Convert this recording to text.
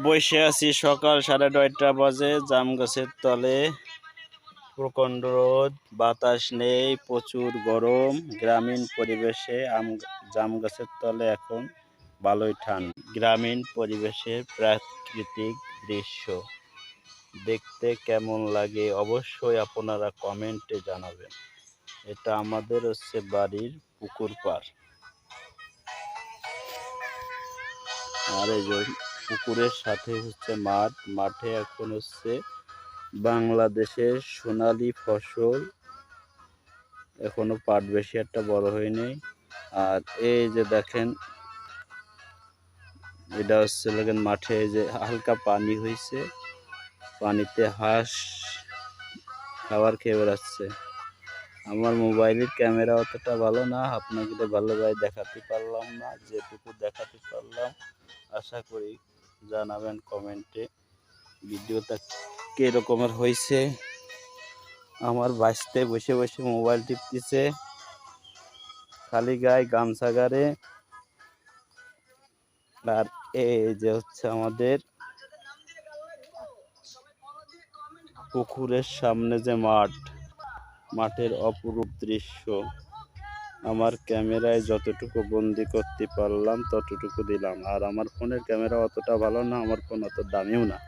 বসে আছি সকাল 9:30 বাজে, জাম গাছের তলে। প্রচণ্ড রোদ, বাতাস নেই, প্রচুর গরম। গ্রামীণ পরিবেশে জাম গাছের তলে এখন ভালোই ঠান্ডা। গ্রামীণ পরিবেশের প্রাকৃতিক দৃশ্য দেখতে কেমন লাগে অবশ্যই আপনারা কমেন্টে জানাবেন। এটা আমাদের হচ্ছে বাড়ির পুকুর পাড়। আর এই যে পুকুরের সাথে হচ্ছে মাঠ। মাঠে এখন হচ্ছে বাংলাদেশের সোনালী ফসল, এখনো পাট বেশি একটা বড় হয়নি। আর এই যে দেখেন, এটা হচ্ছে মাঠে যে হালকা পানি হয়েছে, পানিতে হাঁস খাবার খেয়ে বেড়াচ্ছে। আমার মোবাইলের ক্যামেরা অতটা ভালো না, আপনাকে ভালোভাবে দেখাতে পারলাম না। যেটুকু দেখাতে পারলাম আশা করি জানাবেন কমেন্টে ভিডিওটা কিরকমের হয়েছে। আমার বাঁচতে বসে বসে মোবাইল টিপতেছে, খালি গায়ে গামছা গাড়ে। আর এই যে হচ্ছে আমাদের পুকুরের সামনে যে মাঠ, মাঠের অপরূপ দৃশ্য। আমার ক্যামেরায় যতটুকু বন্দি করতে পারলাম ততটুকু দিলাম। আর আমার ফোনের ক্যামেরা অতটা ভালো না, আমার ফোন অত দামিও না।